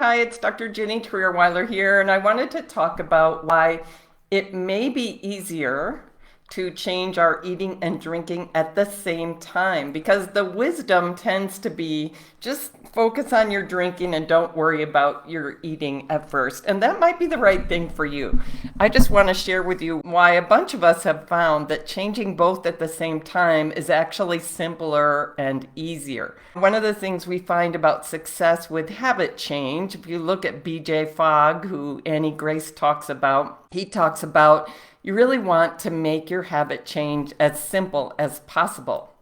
Hi, it's Dr. Ginny here, and I wanted to talk about why it may be easier to change our eating and drinking at the same time because the wisdom tends to be just focus on your drinking and don't worry about your eating at first. And that might be the right thing for you. I just want to share with you why a bunch of us have found that changing both at the same time is actually simpler and easier. One of the things we find about success with habit change, if you look at BJ Fogg, who Annie Grace talks about, he talks about you really want to make your habit change as simple as possible.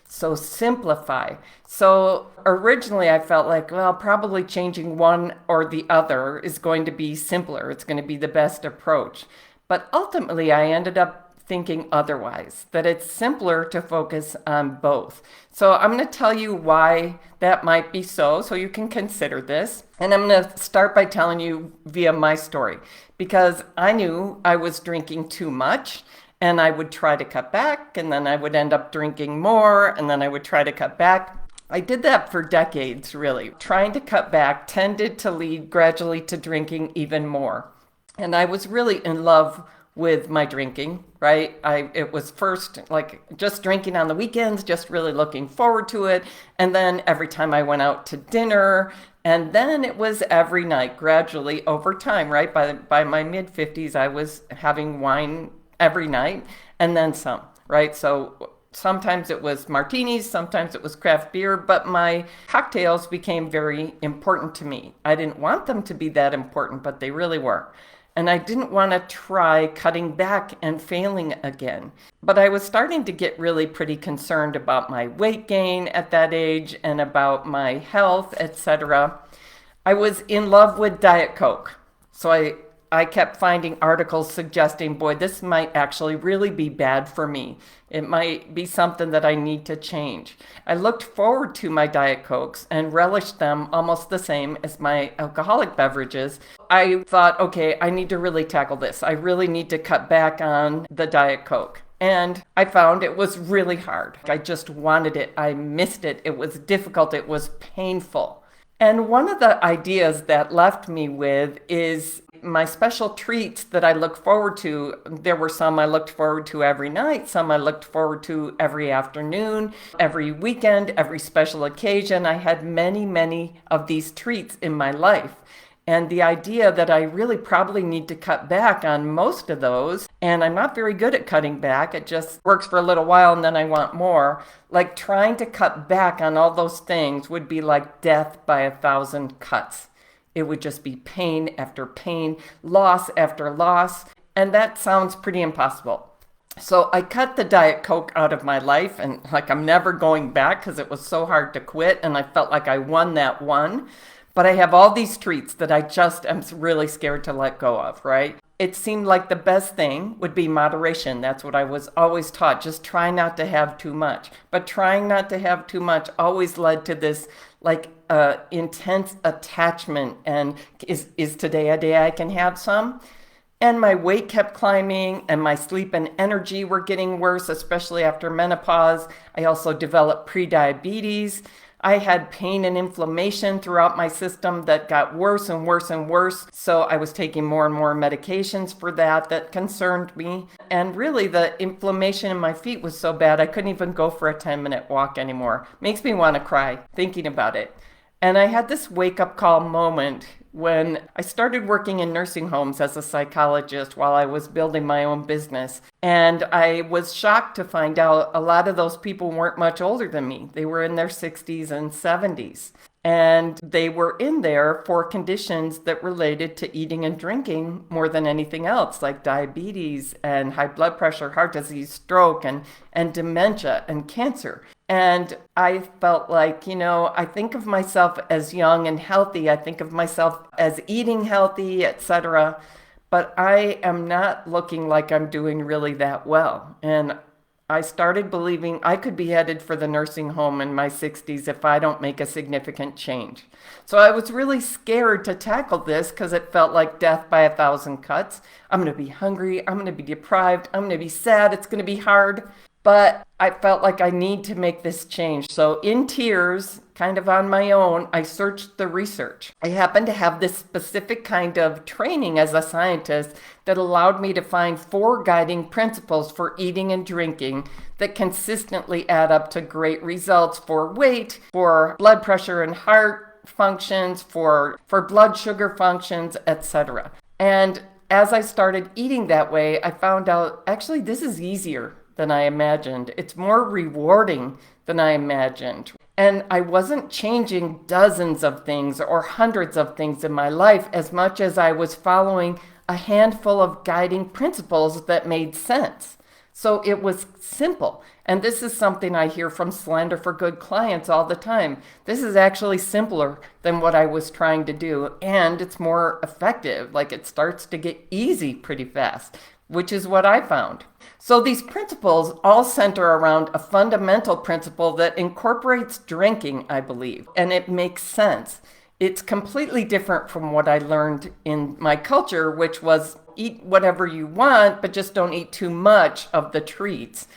So simplify. So originally I felt like, well, probably changing one or the other is going to be simpler. It's going to be the best approach. But ultimately I ended up thinking otherwise, that it's simpler to focus on both. So I'm going to tell you why that might be so you can consider this. And I'm going to start by telling you via my story, because I knew I was drinking too much and I would try to cut back, and then I would end up drinking more, and then I would try to cut back. I did that for decades, really. Trying to cut back tended to lead gradually to drinking even more. And I was really in love with my drinking, right? It was first like just drinking on the weekends, just really looking forward to it. And then every time I went out to dinner, and then it was every night gradually over time, right? By my mid 50s, I was having wine every night and then some, right? So sometimes it was martinis, sometimes it was craft beer, but my cocktails became very important to me. I didn't want them to be that important, but they really were. And I didn't want to try cutting back and failing again. But I was starting to get really pretty concerned about my weight gain at that age and about my health, etc. I was in love with Diet Coke. So I kept finding articles suggesting, boy, this might actually really be bad for me. It might be something that I need to change. I looked forward to my Diet Cokes and relished them almost the same as my alcoholic beverages. I thought, okay, I need to really tackle this. I really need to cut back on the Diet Coke. And I found it was really hard. I just wanted it. I missed it. It was difficult. It was painful. And one of the ideas that left me with is my special treats that I look forward to. There were some I looked forward to every night, some I looked forward to every afternoon, every weekend, every special occasion. I had many, many of these treats in my life. And the idea that I really probably need to cut back on most of those, and I'm not very good at cutting back, it just works for a little while and then I want more. Like trying to cut back on all those things would be like death by 1,000 cuts. It would just be pain after pain, loss after loss, and that sounds pretty impossible. So I cut the Diet Coke out of my life, and like I'm never going back because it was so hard to quit, and I felt like I won that one. But I have all these treats that I just am really scared to let go of, right? It seemed like the best thing would be moderation. That's what I was always taught. Just try not to have too much. But trying not to have too much always led to this like intense attachment. And is today a day I can have some? And my weight kept climbing and my sleep and energy were getting worse, especially after menopause. I also developed prediabetes. I had pain and inflammation throughout my system that got worse and worse and worse. So I was taking more and more medications for that concerned me. And really the inflammation in my feet was so bad I couldn't even go for a 10-minute walk anymore. Makes me want to cry thinking about it. And I had this wake-up call moment when I started working in nursing homes as a psychologist while I was building my own business. And I was shocked to find out a lot of those people weren't much older than me. They were in their 60s and 70s. And they were in there for conditions that related to eating and drinking more than anything else, like diabetes and high blood pressure, heart disease, stroke, and dementia and cancer. And I felt like, I think of myself as young and healthy. I think of myself as eating healthy, etc. But I am not looking like I'm doing really that well. And I started believing I could be headed for the nursing home in my 60s if I don't make a significant change. So I was really scared to tackle this because it felt like death by 1,000 cuts. I'm going to be hungry. I'm going to be deprived. I'm going to be sad. It's going to be hard. But I felt like I need to make this change. So, in tears, kind of on my own, I searched the research. I happened to have this specific kind of training as a scientist that allowed me to find 4 guiding principles for eating and drinking that consistently add up to great results for weight, for blood pressure and heart functions, for blood sugar functions, etc. And as I started eating that way, I found out actually this is easier than I imagined. It's more rewarding than I imagined. And I wasn't changing dozens of things or hundreds of things in my life as much as I was following a handful of guiding principles that made sense. So it was simple. And this is something I hear from Slander for Good clients all the time. This is actually simpler than what I was trying to do, and it's more effective. Like, it starts to get easy pretty fast, which is what I found. So these principles all center around a fundamental principle that incorporates drinking, I believe, and it makes sense. It's completely different from what I learned in my culture, which was eat whatever you want, but just don't eat too much of the treats.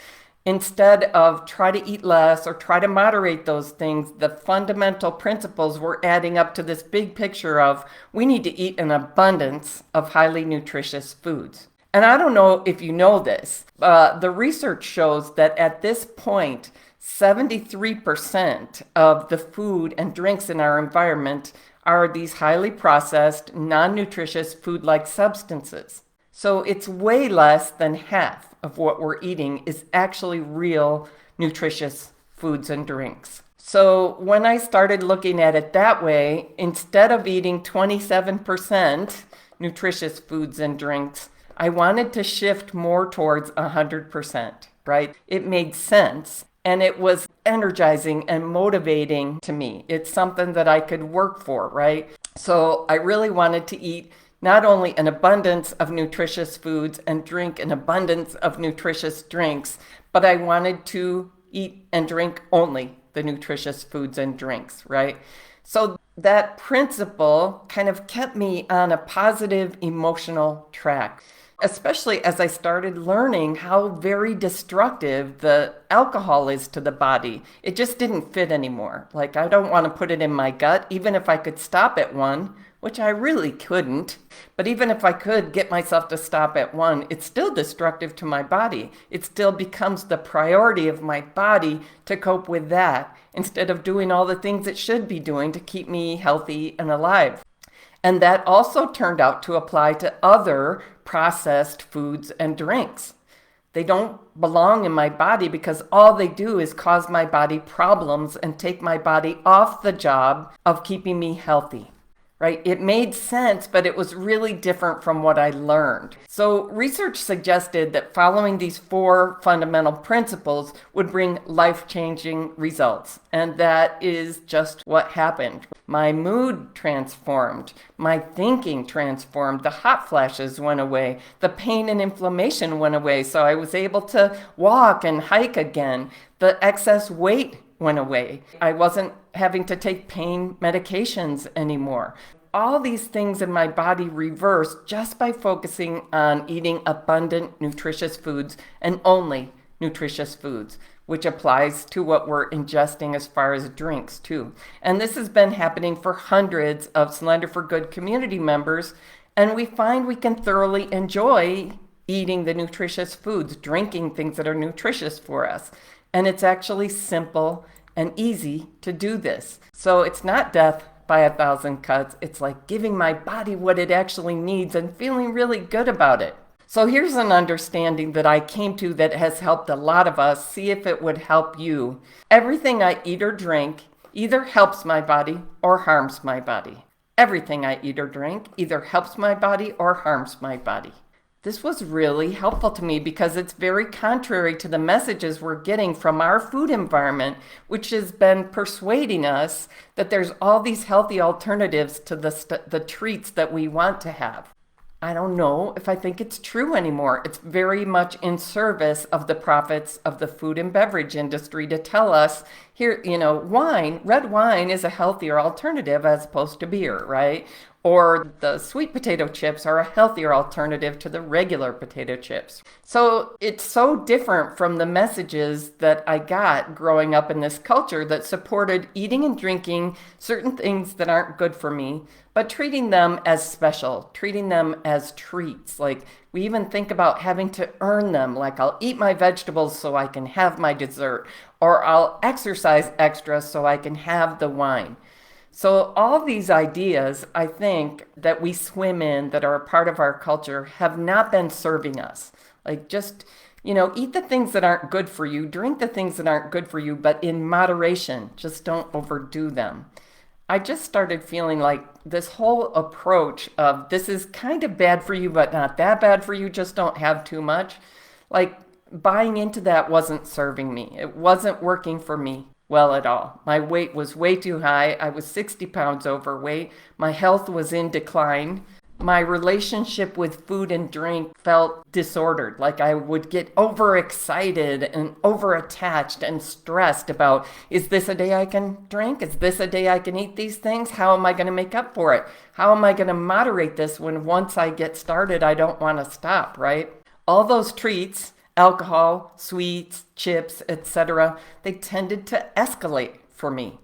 Instead of try to eat less or try to moderate those things, the fundamental principles were adding up to this big picture of we need to eat an abundance of highly nutritious foods. And I don't know if you know this, the research shows that at this point, 73% of the food and drinks in our environment are these highly processed, non-nutritious food-like substances. So it's way less than half of what we're eating is actually real nutritious foods and drinks. So when I started looking at it that way, instead of eating 27% nutritious foods and drinks, I wanted to shift more towards 100%, right? It made sense. And it was energizing and motivating to me. It's something that I could work for, right? So I really wanted to eat not only an abundance of nutritious foods and drink an abundance of nutritious drinks, but I wanted to eat and drink only the nutritious foods and drinks, right? So that principle kind of kept me on a positive emotional track, especially as I started learning how very destructive the alcohol is to the body. It just didn't fit anymore. Like, I don't want to put it in my gut, even if I could stop at one, which I really couldn't. But even if I could get myself to stop at one, it's still destructive to my body. It still becomes the priority of my body to cope with that instead of doing all the things it should be doing to keep me healthy and alive. And that also turned out to apply to other processed foods and drinks. They don't belong in my body because all they do is cause my body problems and take my body off the job of keeping me healthy. Right? It made sense, but it was really different from what I learned. So research suggested that following these 4 fundamental principles would bring life-changing results. And that is just what happened. My mood transformed. My thinking transformed. The hot flashes went away. The pain and inflammation went away. So I was able to walk and hike again. The excess weight went away. I wasn't having to take pain medications anymore. All these things in my body reversed just by focusing on eating abundant, nutritious foods and only nutritious foods, which applies to what we're ingesting as far as drinks too. And this has been happening for hundreds of Slender for Good community members, and we find we can thoroughly enjoy eating the nutritious foods, drinking things that are nutritious for us. And it's actually simple and easy to do this. So it's not death by 1,000 cuts. It's like giving my body what it actually needs and feeling really good about it. So here's an understanding that I came to that has helped a lot of us. See if it would help you. Everything I eat or drink either helps my body or harms my body. Everything I eat or drink either helps my body or harms my body. This was really helpful to me because it's very contrary to the messages we're getting from our food environment, which has been persuading us that there's all these healthy alternatives to the treats that we want to have. I don't know if I think it's true anymore. It's very much in service of the profits of the food and beverage industry to tell us Here, red wine is a healthier alternative as opposed to beer, right? Or the sweet potato chips are a healthier alternative to the regular potato chips. So it's so different from the messages that I got growing up in this culture that supported eating and drinking certain things that aren't good for me, but treating them as special, treating them as treats. Like we even think about having to earn them, like I'll eat my vegetables so I can have my dessert, or I'll exercise extra so I can have the wine. So, all these ideas, I think, that we swim in that are a part of our culture have not been serving us. Like, just, eat the things that aren't good for you, drink the things that aren't good for you, but in moderation. Just don't overdo them. I just started feeling like this whole approach of this is kind of bad for you, but not that bad for you, just don't have too much. Like, buying into that wasn't serving me, it wasn't working for me well at all. My weight was way too high. I was 60 pounds overweight. My health was in decline. My relationship with food and drink felt disordered. Like I would get overexcited and overattached and stressed about, is this a day I can drink? Is this a day I can eat these things? How am I going to make up for it? How am I going to moderate this when once I get started, I don't want to stop, right? All those treats, alcohol, sweets, chips, etc., they tended to escalate for me.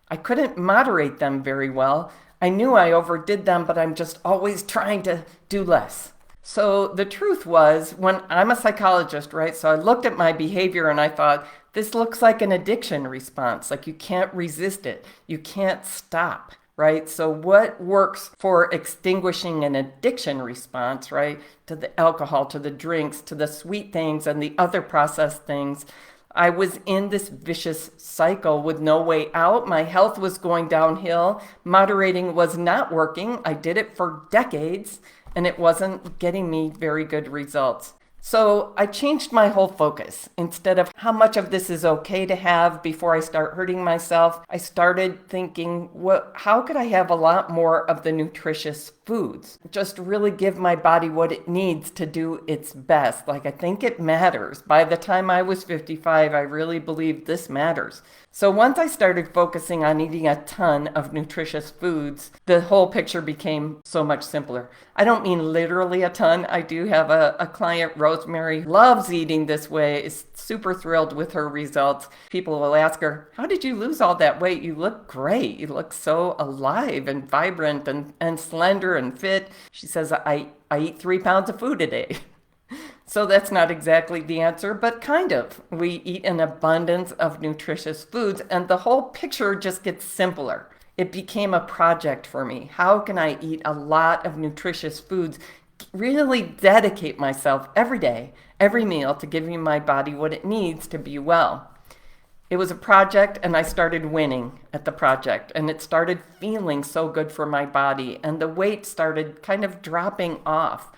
I couldn't moderate them very well. I knew I overdid them, but I'm just always trying to do less. So the truth was, when I'm a psychologist, right? So I looked at my behavior and I thought, this looks like an addiction response. Like you can't resist it. You can't stop. Right? So what works for extinguishing an addiction response, right? To the alcohol, to the drinks, to the sweet things and the other processed things. I was in this vicious cycle with no way out. My health was going downhill. Moderating was not working. I did it for decades and it wasn't getting me very good results. So I changed my whole focus. Instead of how much of this is okay to have before I start hurting myself, I started thinking, how could I have a lot more of the nutritious foods? Just really give my body what it needs to do its best. Like I think it matters. By the time I was 55, I really believed this matters. So once I started focusing on eating a ton of nutritious foods, the whole picture became so much simpler. I don't mean literally a ton. I do have a client, Rosemary, loves eating this way, is super thrilled with her results. People will ask her, how did you lose all that weight? You look great. You look so alive and vibrant and slender and fit. She says, I eat 3 pounds of food a day. So that's not exactly the answer, but kind of. We eat an abundance of nutritious foods, and the whole picture just gets simpler. It became a project for me. How can I eat a lot of nutritious foods, really dedicate myself every day, every meal to giving my body what it needs to be well? It was a project, and I started winning at the project, and it started feeling so good for my body, and the weight started kind of dropping off.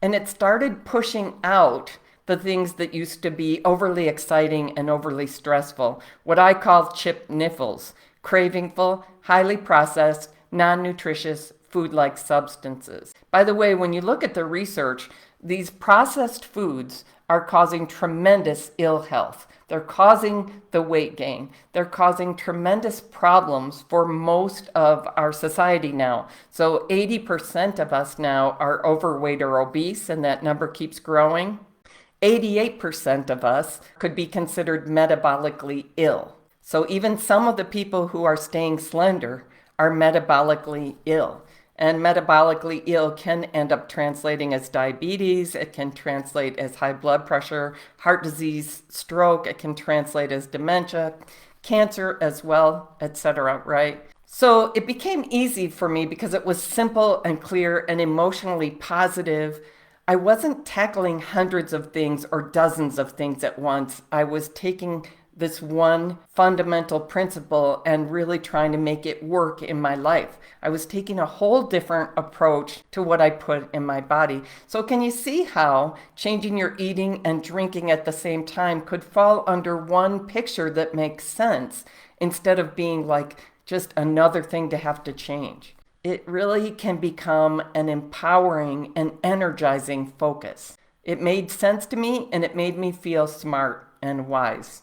And it started pushing out the things that used to be overly exciting and overly stressful, what I call chip niffles, cravingful, highly processed, non-nutritious food-like substances. By the way, when you look at the research, these processed foods are causing tremendous ill health. They're causing the weight gain. They're causing tremendous problems for most of our society now. So 80% of us now are overweight or obese, and that number keeps growing. 88% of us could be considered metabolically ill. So even some of the people who are staying slender are metabolically ill. And metabolically ill can end up translating as diabetes. It can translate as high blood pressure, heart disease, stroke. It can translate as dementia, cancer as well, etc., right? So it became easy for me because it was simple and clear and emotionally positive. I wasn't tackling hundreds of things or dozens of things at once. I was taking this one fundamental principle and really trying to make it work in my life. I was taking a whole different approach to what I put in my body. So can you see how changing your eating and drinking at the same time could fall under one picture that makes sense instead of being like just another thing to have to change? It really can become an empowering and energizing focus. It made sense to me and it made me feel smart and wise.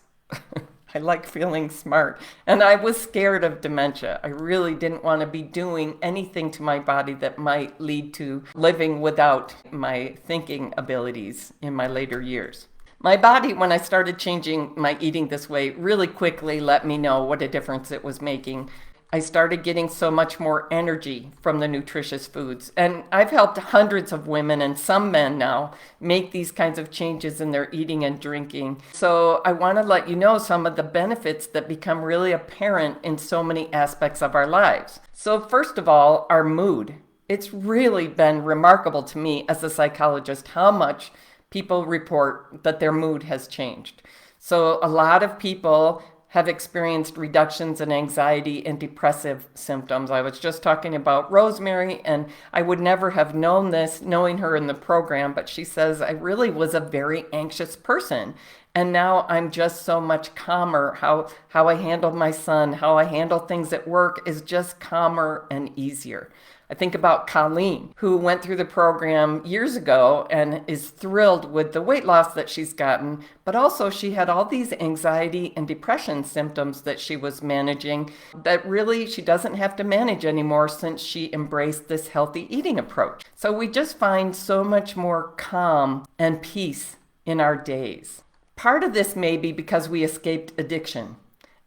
I like feeling smart. And I was scared of dementia. I really didn't want to be doing anything to my body that might lead to living without my thinking abilities in my later years. My body, when I started changing my eating this way, really quickly let me know what a difference it was making. I started getting so much more energy from the nutritious foods. And I've helped hundreds of women and some men now make these kinds of changes in their eating and drinking. So I want to let you know some of the benefits that become really apparent in so many aspects of our lives. So first of all, our mood. It's really been remarkable to me as a psychologist how much people report that their mood has changed. So a lot of people have experienced reductions in anxiety and depressive symptoms. I was just talking about Rosemary, and I would never have known this knowing her in the program, but she says, I really was a very anxious person. And now I'm just so much calmer. How I handle my son, how I handle things at work is just calmer and easier. I think about Colleen, who went through the program years ago and is thrilled with the weight loss that she's gotten, but also she had all these anxiety and depression symptoms that she was managing that really she doesn't have to manage anymore since she embraced this healthy eating approach. So we just find so much more calm and peace in our days. Part of this may be because we escaped addiction.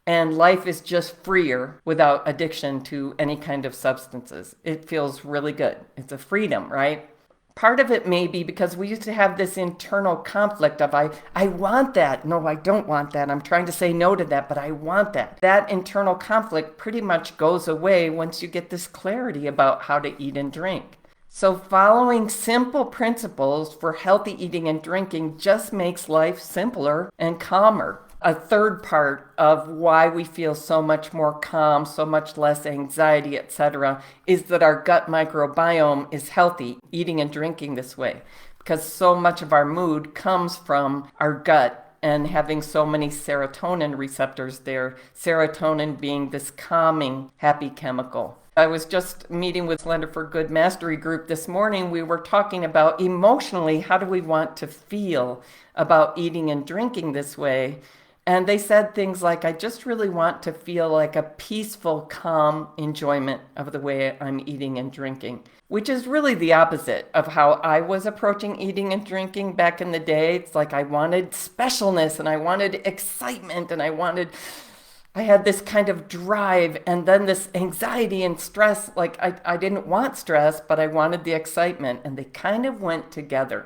And life is just freer without addiction to any kind of substances. It feels really good. It's a freedom, right? Part of it may be because we used to have this internal conflict of, I want that. No, I don't want that. I'm trying to say no to that, but I want that. That internal conflict pretty much goes away once you get this clarity about how to eat and drink. So following simple principles for healthy eating and drinking just makes life simpler and calmer. A third part of why we feel so much more calm, so much less anxiety, etc., is that our gut microbiome is healthy, eating and drinking this way, because so much of our mood comes from our gut and having so many serotonin receptors there, serotonin being this calming, happy chemical. I was just meeting with Slender for Good Mastery Group this morning. We were talking about emotionally, how do we want to feel about eating and drinking this way? And they said things like, I just really want to feel like a peaceful, calm enjoyment of the way I'm eating and drinking, which is really the opposite of how I was approaching eating and drinking back in the day. It's like I wanted specialness and I wanted excitement and I had this kind of drive and then this anxiety and stress. Like I didn't want stress, but I wanted the excitement, and they kind of went together.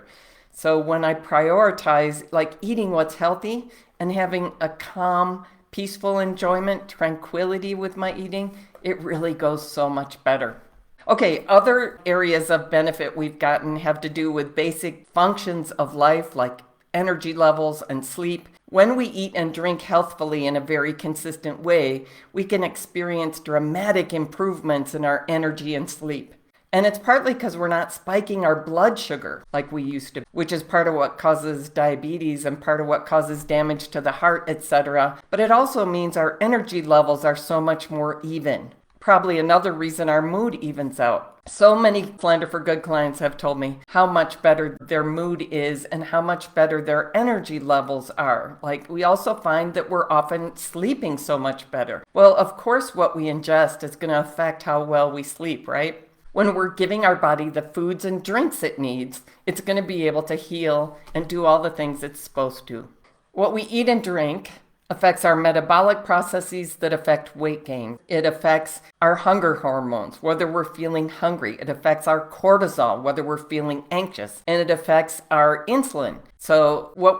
So when I prioritize like eating what's healthy and having a calm, peaceful enjoyment, tranquility with my eating, it really goes so much better. Okay, other areas of benefit we've gotten have to do with basic functions of life like energy levels and sleep. When we eat and drink healthfully in a very consistent way, we can experience dramatic improvements in our energy and sleep. And it's partly because we're not spiking our blood sugar like we used to, which is part of what causes diabetes and part of what causes damage to the heart, etc. But it also means our energy levels are so much more even. Probably another reason our mood evens out. So many Slender for Good clients have told me how much better their mood is and how much better their energy levels are. Like, we also find that we're often sleeping so much better. Well, of course, what we ingest is going to affect how well we sleep, right? When we're giving our body the foods and drinks it needs, it's going to be able to heal and do all the things it's supposed to. What we eat and drink affects our metabolic processes that affect weight gain. It affects our hunger hormones, whether we're feeling hungry. It affects our cortisol, whether we're feeling anxious. And it affects our insulin. So what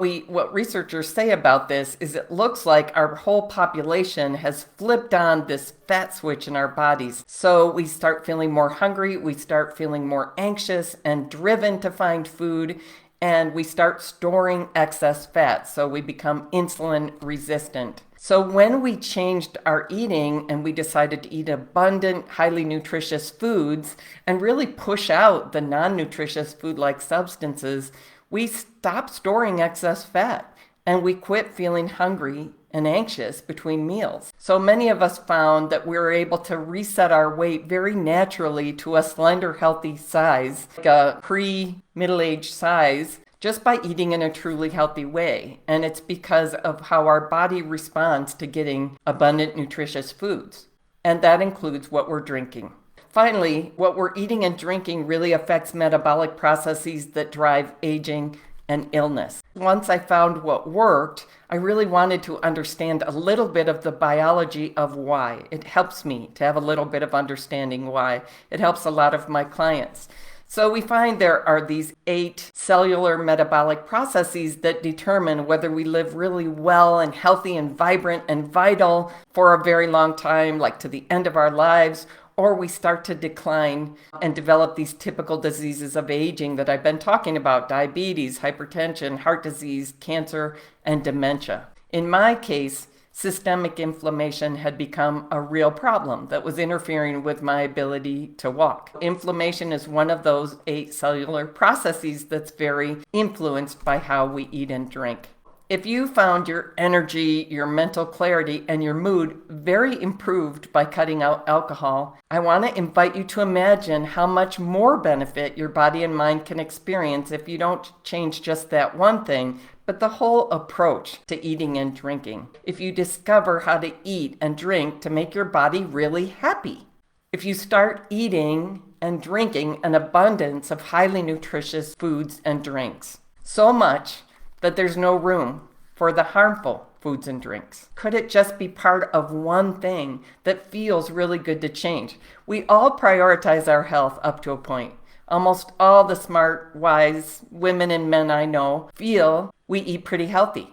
researchers say about this is it looks like our whole population has flipped on this fat switch in our bodies. So we start feeling more hungry, we start feeling more anxious and driven to find food, and we start storing excess fat, so we become insulin resistant. So when we changed our eating and we decided to eat abundant, highly nutritious foods and really push out the non-nutritious food-like substances, we stopped storing excess fat and we quit feeling hungry and anxious between meals. So many of us found that we were able to reset our weight very naturally to a slender, healthy size, like a pre-middle-aged size, just by eating in a truly healthy way. And it's because of how our body responds to getting abundant, nutritious foods. And that includes what we're drinking. Finally, what we're eating and drinking really affects metabolic processes that drive aging and illness. Once I found what worked, I really wanted to understand a little bit of the biology of why. It helps me to have a little bit of understanding why. It helps a lot of my clients. So we find there are these 8 cellular metabolic processes that determine whether we live really well and healthy and vibrant and vital for a very long time, like to the end of our lives, or we start to decline and develop these typical diseases of aging that I've been talking about: diabetes, hypertension, heart disease, cancer, and dementia. In my case, systemic inflammation had become a real problem that was interfering with my ability to walk. Inflammation is one of those 8 cellular processes that's very influenced by how we eat and drink. If you found your energy, your mental clarity, and your mood very improved by cutting out alcohol, I want to invite you to imagine how much more benefit your body and mind can experience if you don't change just that one thing, but the whole approach to eating and drinking. If you discover how to eat and drink to make your body really happy. If you start eating and drinking an abundance of highly nutritious foods and drinks. So much that there's no room for the harmful foods and drinks. Could it just be part of one thing that feels really good to change? We all prioritize our health up to a point. Almost all the smart, wise women and men I know feel we eat pretty healthy.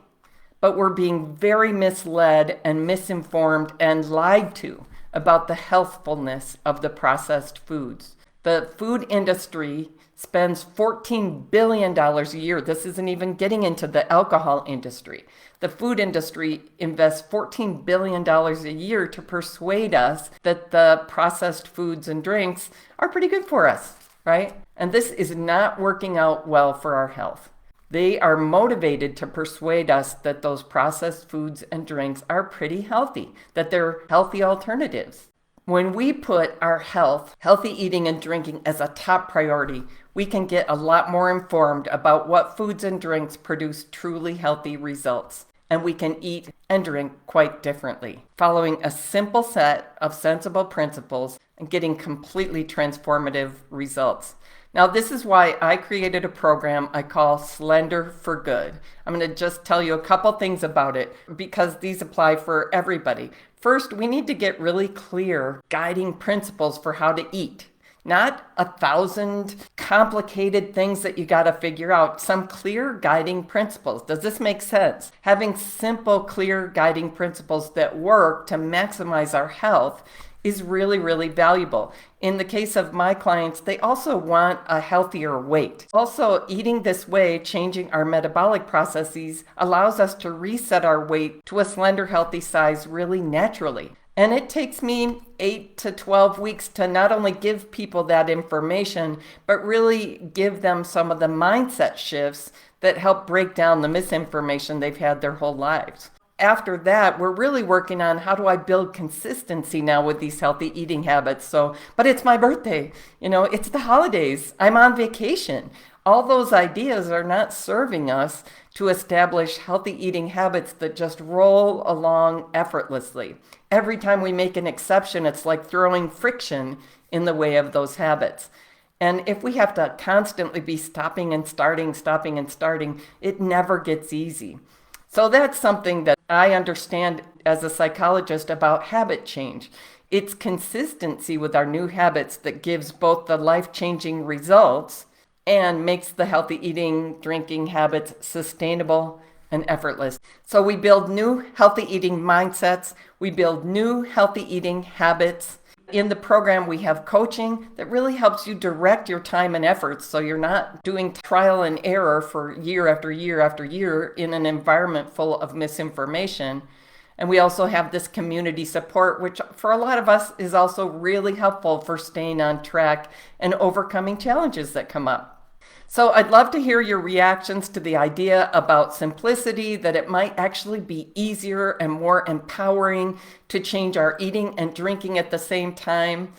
But we're being very misled and misinformed and lied to about the healthfulness of the processed foods. The food industry spends $14 billion a year. This isn't even getting into the alcohol industry. The food industry invests $14 billion a year to persuade us that the processed foods and drinks are pretty good for us, right? And this is not working out well for our health. They are motivated to persuade us that those processed foods and drinks are pretty healthy, that they're healthy alternatives. When we put our health, healthy eating and drinking as a top priority, we can get a lot more informed about what foods and drinks produce truly healthy results. And we can eat and drink quite differently, following a simple set of sensible principles and getting completely transformative results. Now, this is why I created a program I call Slender for Good. I'm going to just tell you a couple things about it because these apply for everybody. First, we need to get really clear guiding principles for how to eat. Not 1,000 complicated things that you got to figure out. Some clear guiding principles. Does this make sense? Having simple, clear guiding principles that work to maximize our health is really, really valuable. In the case of my clients, they also want a healthier weight. Also, eating this way, changing our metabolic processes, allows us to reset our weight to a slender, healthy size really naturally. And it takes me 8 to 12 weeks to not only give people that information, but really give them some of the mindset shifts that help break down the misinformation they've had their whole lives. After that, we're really working on how do I build consistency now with these healthy eating habits. But it's my birthday, it's the holidays, I'm on vacation. All those ideas are not serving us to establish healthy eating habits that just roll along effortlessly. Every time we make an exception, it's like throwing friction in the way of those habits. And if we have to constantly be stopping and starting, it never gets easy. So that's something that I understand as a psychologist about habit change. It's consistency with our new habits that gives both the life-changing results and makes the healthy eating, drinking habits sustainable and effortless. So we build new healthy eating mindsets. We build new healthy eating habits. In the program, we have coaching that really helps you direct your time and efforts so you're not doing trial and error for year after year after year in an environment full of misinformation. And we also have this community support, which for a lot of us is also really helpful for staying on track and overcoming challenges that come up. So I'd love to hear your reactions to the idea about simplicity, that it might actually be easier and more empowering to change our eating and drinking at the same time.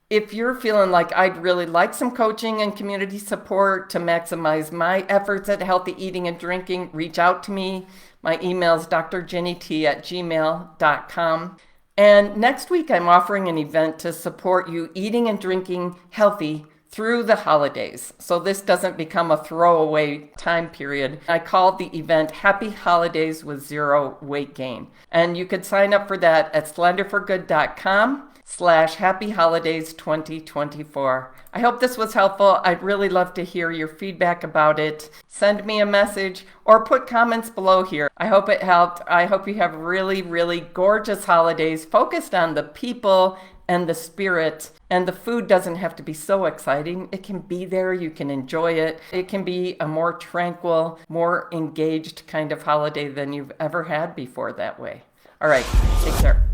If you're feeling like I'd really like some coaching and community support to maximize my efforts at healthy eating and drinking, reach out to me. My email is drginnyt@gmail.com. And next week, I'm offering an event to support you eating and drinking healthy through the holidays, so this doesn't become a throwaway time period. I called the event Happy Holidays with Zero Weight Gain. And you could sign up for that at slenderforgood.com/Happy Holidays 2024. I hope this was helpful. I'd really love to hear your feedback about it. Send me a message or put comments below here. I hope it helped. I hope you have really, really gorgeous holidays focused on the people and the spirit. And the food doesn't have to be so exciting. It can be there. You can enjoy it. It can be a more tranquil, more engaged kind of holiday than you've ever had before that way. All right, take care.